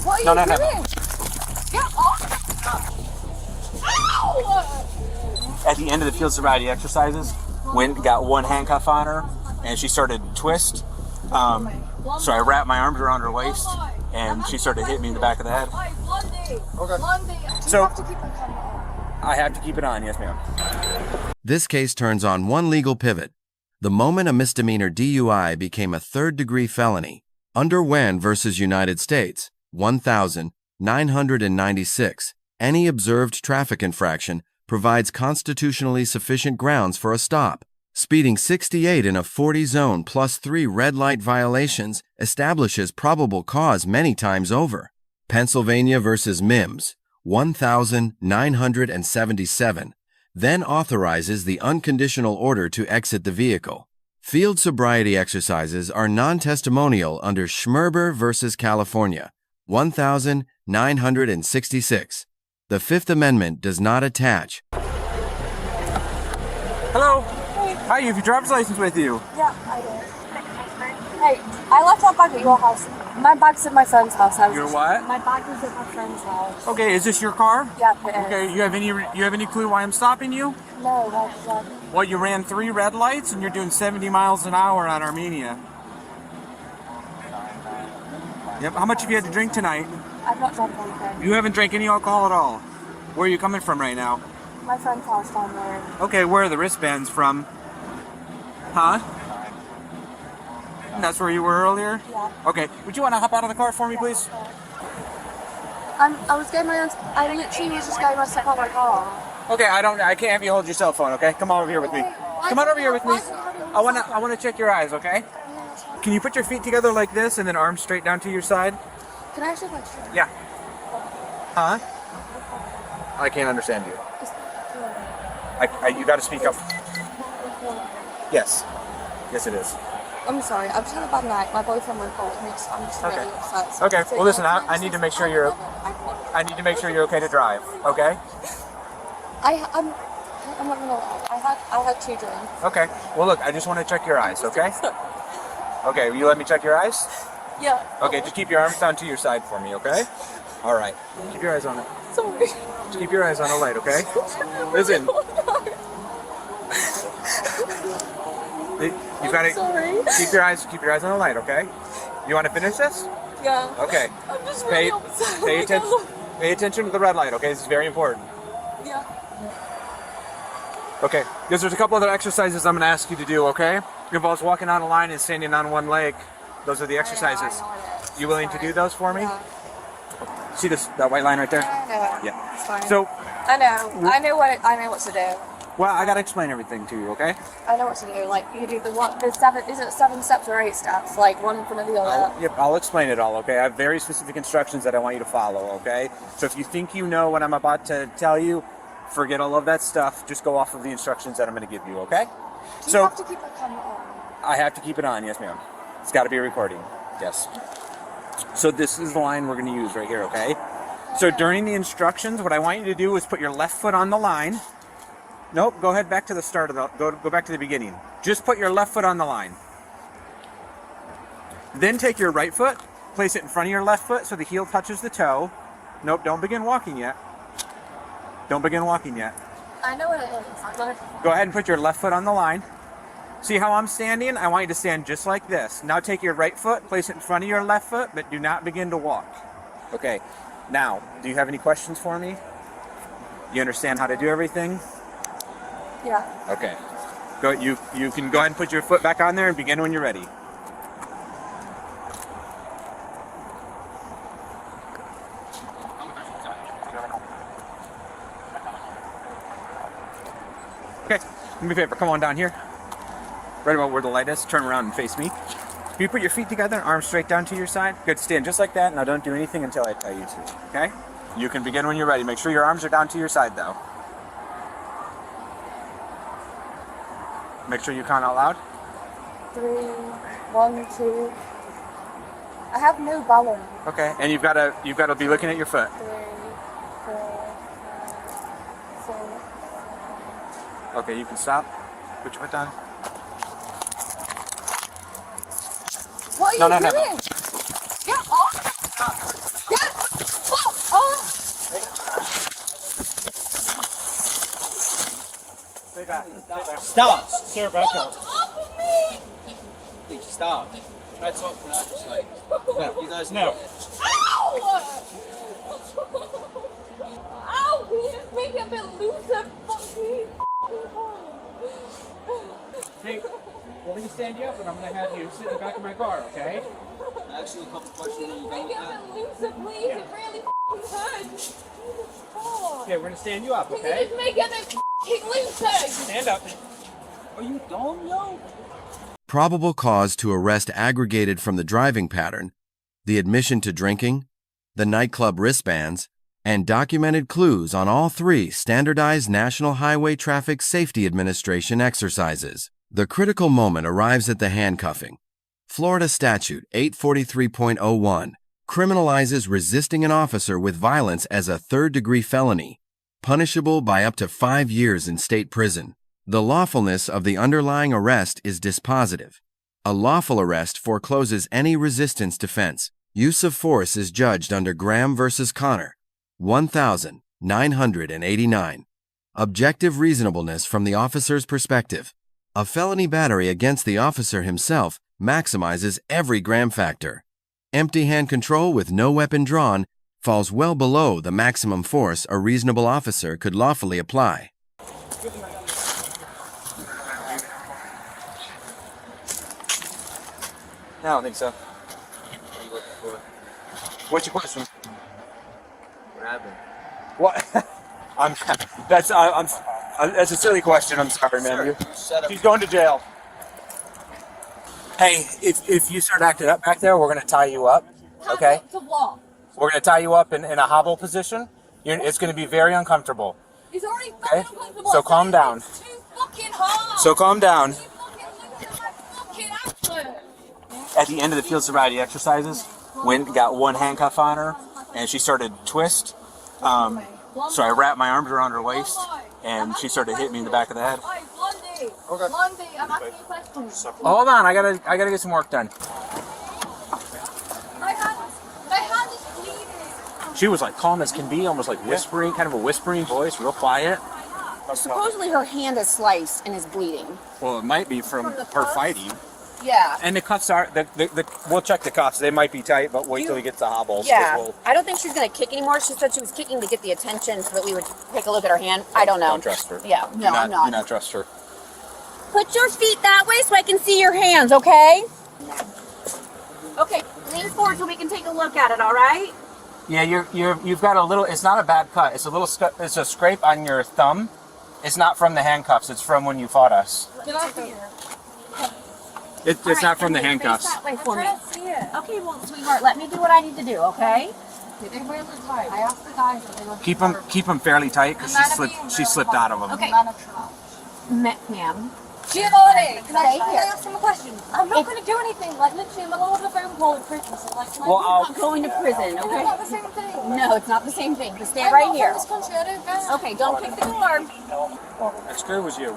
What are you doing? Get off! Ow! At the end of the field sobriety exercises, got one handcuff on her, and she started to twist. So I wrapped my arms around her waist, and she started to hit me in the back of the head. Okay. So I have to keep it on, yes ma'am. This case turns on one legal pivot. The moment a misdemeanor DUI became a third-degree felony, under Whren versus United States, 1996, any observed traffic infraction provides constitutionally sufficient grounds for a stop. Speeding 68 in a 40 zone plus 3 red light violations establishes probable cause many times over. Pennsylvania versus Mimms, 1977, then authorizes the unconditional order to exit the vehicle. Field sobriety exercises are non-testimonial under Schmerber versus California, 1966. The Fifth Amendment does not attach. Hello. Hi, you have your driver's license with you. Yeah, I do. Hey, I left my bag at your house. My bag's at my friend's house. Your what? My bag is at my friend's house. Okay, is this your car? Yeah, it is. Okay, you have any clue why I'm stopping you? No, Well, you ran 3 red lights and you're doing 70 miles an hour on Armenia. Yep. How much have you had to drink tonight? I've not drank anything. You haven't drank any alcohol at all. Where are you coming from right now? My friend's house down there. Okay, where are the wristbands from? Huh? That's where you were earlier? Yeah. Okay. Would you want to hop out of the car for me, please? I was getting my own. I literally was just getting myself out of my car. Okay, I can't have you hold your cell phone, okay? Come on over here with me. Come on over here with me. I wanna check your eyes, okay? Can you put your feet together like this and then arms straight down to your side? Can I ask you a question? Yeah. Huh? I can't understand you. You gotta speak up. Yes. Yes, it is. I'm sorry, I've just had a bad night. My boyfriend went home. I'm just really upset. Okay. Well, listen. I need to make sure you're okay to drive. Okay. I'm not gonna lie. I had 2 drinks. Okay. Well, look. I just want to check your eyes. Okay. Okay. Will you let me check your eyes? Yeah. Okay. Just keep your arms down to your side for me. Okay. All right. Keep your eyes on it. Sorry. Just keep your eyes on the light. Okay. Listen. You gotta sorry. keep your eyes on the light, okay? You want to finish this? Yeah. Okay. I'm just really upset. Pay attention to the red light, okay? This is very important. Yeah. Okay. Because there's a couple other exercises I'm going to ask you to do, okay? It involves walking on a line and standing on one leg. Those are the exercises. You willing to do those for me? Yeah. See that white line right there? I know. Yeah. It's fine. So. I know what to do. Well, I gotta explain everything to you, okay? I know what to do. Like you do the 7. Is it 7 steps or 8 steps? Like one in front of the other. Yep, I'll explain it all, okay? I have very specific instructions that I want you to follow, okay? So if you think you know what I'm about to tell you, forget all of that stuff. Just go off of the instructions that I'm going to give you, okay? Do you have to keep the camera on? I have to keep it on, yes, ma'am. It's got to be recording, yes. So this is the line we're going to use right here, okay? So during the instructions, what I want you to do is put your left foot on the line. Nope, go ahead back to the start of the, go back to the beginning. Just put your left foot on the line. Then take your right foot, place it in front of your left foot so the heel touches the toe. Nope, don't begin walking yet. Don't begin walking yet. I know what it is. Go ahead and put your left foot on the line. See how I'm standing? I want you to stand just like this. Now take your right foot, place it in front of your left foot, but do not begin to walk. Okay, now, do you have any questions for me? You understand how to do everything? Yeah. Okay. You can go ahead and put your foot back on there and begin when you're ready. Okay, do me a favor, come on down here. Right about where the light is, turn around and face me. You put your feet together, arms straight down to your side. Good, stand just like that. Now don't do anything until I tell you to, okay? You can begin when you're ready. Make sure your arms are down to your side though. Make sure you count out loud. 3, 1, 2. I have no balance. Okay, and you've got to be looking at your foot. 3, 4, 5, 6. Okay, you can stop. Put your foot down. What are you doing? No. Get off! Get Stop. Sir, back up. Off of me! Please stop. Try to talk to that. Just like, no, you guys know. Ow! Ow! Can you just make it a bit looser? Fucking. Hey, let me stand you up and I'm going to have you sit in the back of my car, okay? Actually, a couple questions. Can you just make it a bit looser, please? It really hurts. Okay, we're going to stand you up, Can okay? you just make it a bit looser? Stand up. Are you dumb, yo? Probable cause to arrest aggregated from the driving pattern, the admission to drinking, the nightclub wristbands, and documented clues on all 3 standardized National Highway Traffic Safety Administration exercises. The critical moment arrives at the handcuffing. Florida Statute 843.01 criminalizes resisting an officer with violence as a third-degree felony, punishable by up to 5 years in state prison. The lawfulness of the underlying arrest is dispositive. A lawful arrest forecloses any resistance defense. Use of force is judged under Graham v. Connor, 1989. Objective reasonableness from the officer's perspective. A felony battery against the officer himself maximizes every Graham factor. Empty hand control with no weapon drawn falls well below the maximum force a reasonable officer could lawfully apply. I don't think so. What are you looking for? What's your question? What happened? What? That's a silly question. I'm sorry, man. Shut up. She's going to jail. Hey, if you start acting up back there, we're going to tie you up, okay? To what? We're going to tie you up in a hobble position. It's going to be very uncomfortable. It's already Okay? fucking uncomfortable. So calm down. It's too fucking hard. So calm down. You fucking look at my fucking ass. At the end of the field sobriety exercises, got one handcuff on her, and she started to twist. So I wrapped my arms around her waist, and she started hitting me in the back of the head. Blondie. Okay. Blondie, I'm asking you questions. Hold on, I gotta get some work done. My hand is bleeding. She was like calm as can be, almost like whispering, kind of a whispering voice, real quiet. Supposedly her hand is sliced and is bleeding. Well, it might be from her fighting. Yeah. And the cuffs are, we'll check the cuffs. They might be tight, but wait till he gets the hobbles. Yeah. I don't think she's going to kick anymore. She said she was kicking to get the attention so that we would take a look at her hand. I don't know. Don't trust her. Yeah. No, I'm not. Do not trust her. Put your feet that way so I can see your hands, okay? Okay, lean forward so we can take a look at it, all right? Yeah, you've got a little, it's not a bad cut. It's it's a scrape on your thumb. It's not from the handcuffs. It's from when you fought us. It's not from the handcuffs. Face that way for me. I see it. Okay, well, sweetheart, let me do what I need to do, okay? They were tight. I asked the guys if they were. Keep them fairly tight because she slipped out of them. Okay. Ma'am. Giovanni, can Stay I here. ask him a question? I'm not going to do anything. Like, literally, I'm in the middle of the phone call with Christmas. Like, Well, I'm not going to prison, it's okay? not the same thing. No, it's not the same thing. Just stay I'm right not here. from this country. I don't care. Okay, don't kick the door. That screw was you.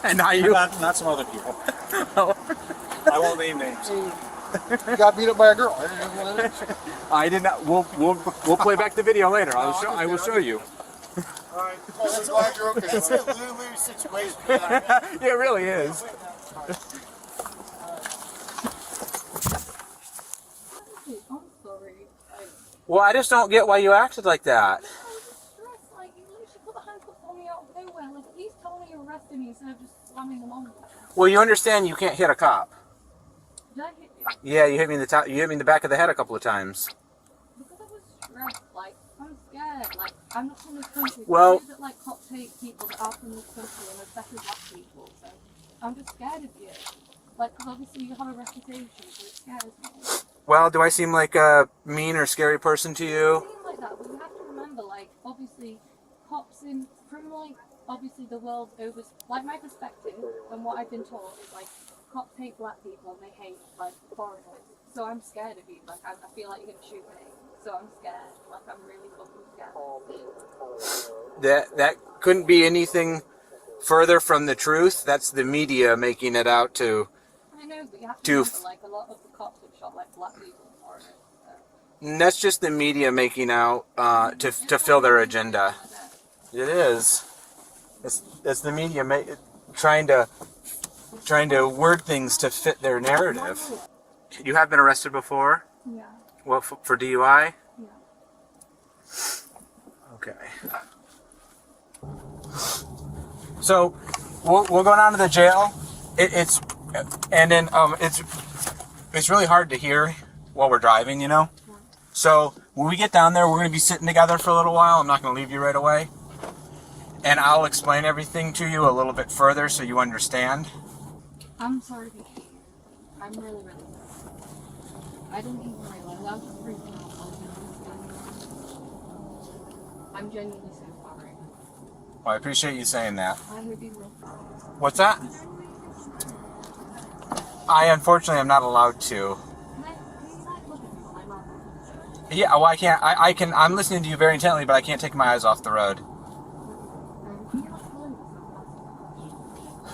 And not you. Not some other people. I won't name names. You got beat up by a girl. I did not. We'll play back the video later. I will show you. Alright, I'm glad you're okay. It's a lose-lose situation. Yeah, it really is. I'm sorry. Well, I just don't get why you acted like that. Like, you literally put the handcuffs on me out of nowhere. Like, at least tell me you're arresting me instead of just slamming them on me. Well, you understand you can't hit a cop. Did I hit you? Yeah, you hit me in the top. You hit me in the back of the head a couple of times. Because I was stressed. Like, I'm scared. Like, I'm not from this country. Well- I know that, like, cops hate people that are from this country and especially black people. So, I'm just scared of you. Like, because obviously you have a reputation, so it scares me. Well, do I seem like a mean or scary person to you? It seems like that, but you have to remember, like, obviously, cops from, like, obviously the world over, like, my perspective and what I've been taught is, like, cops hate black people and they hate, like, foreigners. So I'm scared of you. Like, I feel like you're going to shoot me. So I'm scared. Like, I'm really fucking scared. That couldn't be anything further from the truth. That's the media making it out to. I know, but you have to To remember, like, a lot of the cops have shot, like, black people and foreigners. So. And that's just the media making out to fill their agenda. It is. It's the media trying to word things to fit their narrative. You have been arrested before? Yeah. What, for DUI? Yeah. Okay. So we'll go down to the jail. It's really hard to hear while we're driving, you know. So when we get down there, we're going to be sitting together for a little while. I'm not going to leave you right away, and I'll explain everything to you a little bit further so you understand. I'm sorry to hear. I'm really, really sorry. I didn't even realize. I was freaking out. I'm genuinely so sorry. Well, I appreciate you saying that. I would be real sorry. What's that? I unfortunately am not allowed to. Can you like look at me while I'm on the Yeah, well, I can't. I can. I'm listening to you very intently, but I can't take my eyes off the road. Can you like pull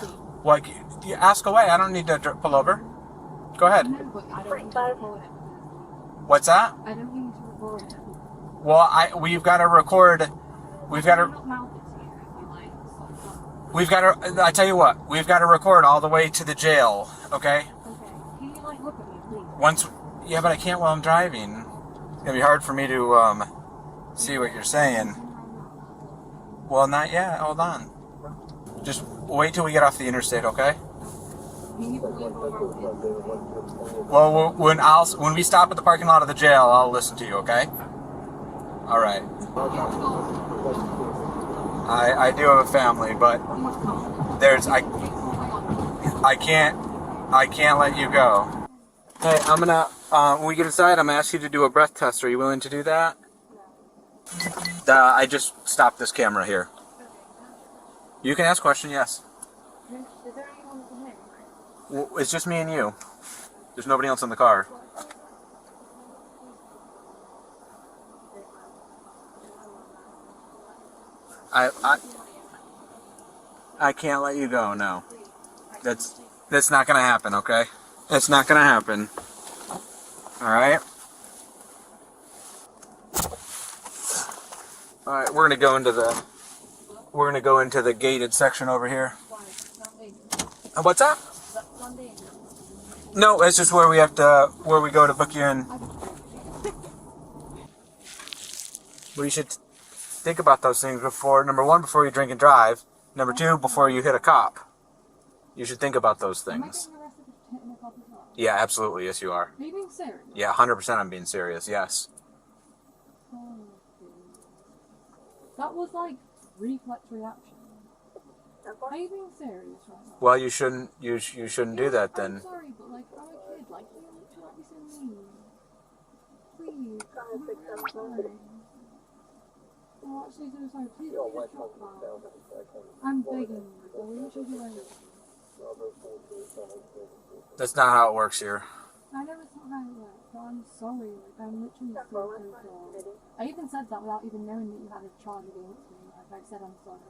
over? Well, you ask away. I don't need to pull over. Go ahead. No, but I don't need to record it. What's that? I don't need to record it. Well, we've got to record. We've got to. I'm not mounted to you if you like. So, We've got to. I tell you what. We've got to record all the way to the jail. Okay. okay. Can you like look at me, please? Once. Yeah, but I can't while I'm driving. It's gonna be hard for me to see what you're saying. Well, not yet. Hold on. Just wait till we get off the interstate, okay? Can you believe Well, when we stop at the parking lot of the jail, I'll listen to you, okay? All right. I do have a family, but I can't let you go. Hey, I'm gonna when we get inside, I'm gonna ask you to do a breath test. Are you willing to do that? I just stopped this camera here. You can ask question, yes. Is there anyone in here? Well, it's just me and you. There's nobody else in the car. I can't let you go, no. That's not gonna happen, okay? That's not gonna happen. Alright? Alright, we're gonna go into the gated section over here. Why? It's not me. What's that? That's not me. No, it's just where we go to book you in. Well, you should think about those things before, number one, before you drink and drive. Number two, before you hit a cop. You should think about those Am I things. getting arrested for hitting a cop as well? Yeah, absolutely. Yes, you are. Are you being serious? Yeah, 100% I'm being serious. Yes. Oh, dude. That was like reflex reaction. Are you being serious right now? Well, you shouldn't do that then. I'm sorry, but like, I'm a kid. Like, you literally be so mean. Please. I'm really sorry. I'm actually so sorry. Please don't just talk about it. I'm begging you. So we should do it. That's not how it works here. I know it's not how it works, but I'm sorry. Like, I'm literally so sorry. I even said that without even knowing that you had a charge against me. Like, I said I'm sorry.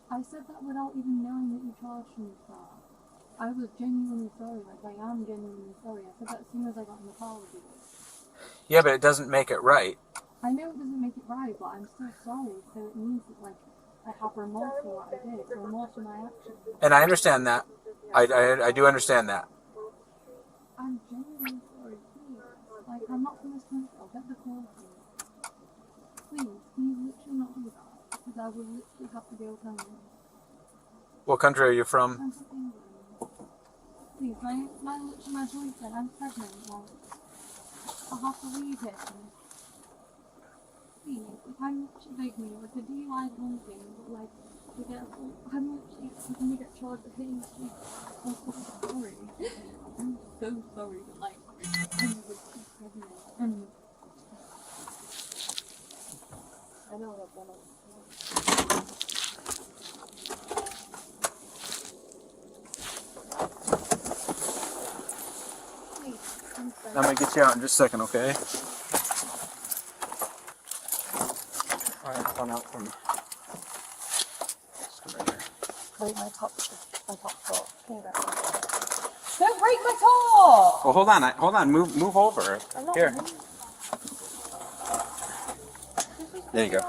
I said that without even knowing that you charged me with that. I was genuinely sorry. Like, I am genuinely sorry. I said that as soon as I got in the car with you. Yeah, but it doesn't make it right. I know it doesn't make it right, but I'm still sorry. So it means that, like, I have remorse for what I did. Remorse for my actions. And I understand that. I do understand that. I'm genuinely sorry, please. Like, I'm not from this country. I'll get the call for you. Please, can you literally not do that? Because I will literally have to go home. What country are you from? I'm from England. Please, my boyfriend, I'm pregnant. Like, I'll have to leave him. Please, like, I'm literally begging you. Like, the DUI is one thing, but like, I'm literally going to get charged with hitting the street. I'm so sorry. I'm so sorry, but like, I'm literally pregnant. I know that one of I'm gonna get you out in just a second, okay? Alright, come out from. Just come right here. break my top top. Don't break my top! Well, hold on. Move over. I'm not Here. moving. There you go.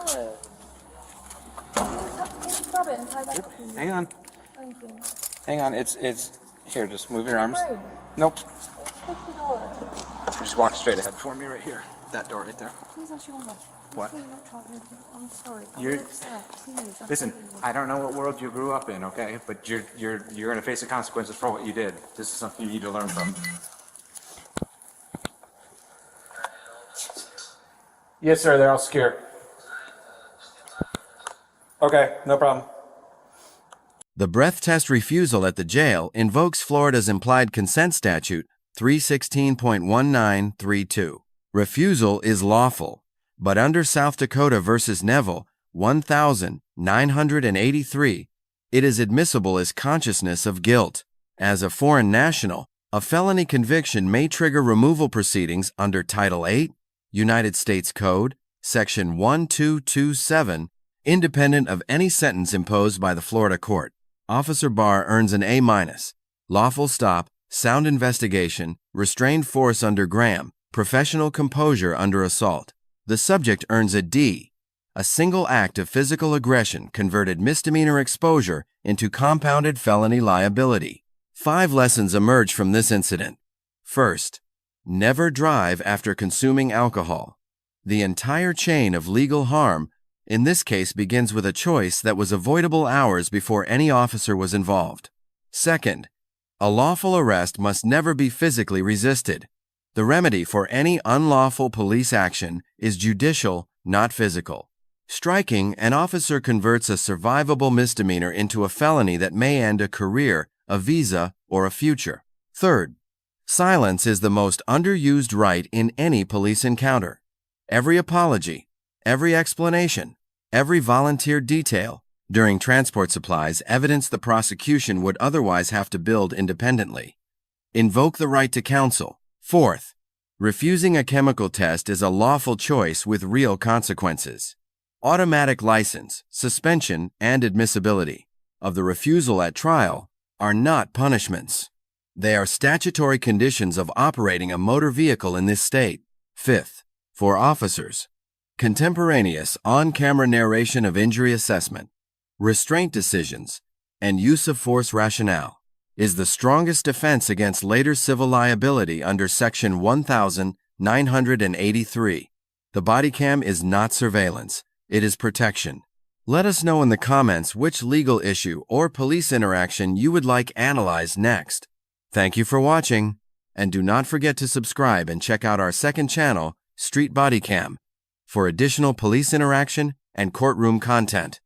grab it and tie that up. Hang on. Thank you. Hang on. It's here. Just move your arms. Right. Nope. $50. Just walk straight ahead for me right here. That door right there. Please ask your mother. What? I'm sorry. You're- I'm upset. Please. I'm Listen, begging you. I don't know what world you grew up in, okay? But you're gonna face the consequences for what you did. This is something you need to learn from. Yes, sir. They're all secure. Okay, no problem. The breath test refusal at the jail invokes Florida's implied consent statute 316.1932. Refusal is lawful, but under South Dakota versus Neville 1983, it is admissible as consciousness of guilt. As a foreign national, a felony conviction may trigger removal proceedings under Title 8, United States Code, Section 1227, independent of any sentence imposed by the Florida court. Officer Baar earns an A-. Lawful stop, sound investigation, restrained force under Graham, professional composure under assault. The subject earns a D. A single act of physical aggression converted misdemeanor exposure into compounded felony liability. 5 lessons emerge from this incident. First, never drive after consuming alcohol. The entire chain of legal harm in this case begins with a choice that was avoidable hours before any officer was involved. Second, a lawful arrest must never be physically resisted. The remedy for any unlawful police action is judicial, not physical. Striking an officer converts a survivable misdemeanor into a felony that may end a career, a visa, or a future. Third, silence is the most underused right in any police encounter. Every apology, every explanation, every volunteer detail during transport supplies evidence the prosecution would otherwise have to build independently. Invoke the right to counsel. Fourth, refusing a chemical test is a lawful choice with real consequences. Automatic license, suspension, and admissibility of the refusal at trial are not punishments. They are statutory conditions of operating a motor vehicle in this state. Fifth, for officers, contemporaneous on-camera narration of injury assessment, restraint decisions, and use of force rationale is the strongest defense against later civil liability under Section 1983. The Bodycam is not surveillance, it is protection. Let us know in the comments which legal issue or police interaction you would like analyzed next. Thank you for watching, and do not forget to subscribe and check out our second channel, Street Bodycam, for additional police interaction and courtroom content.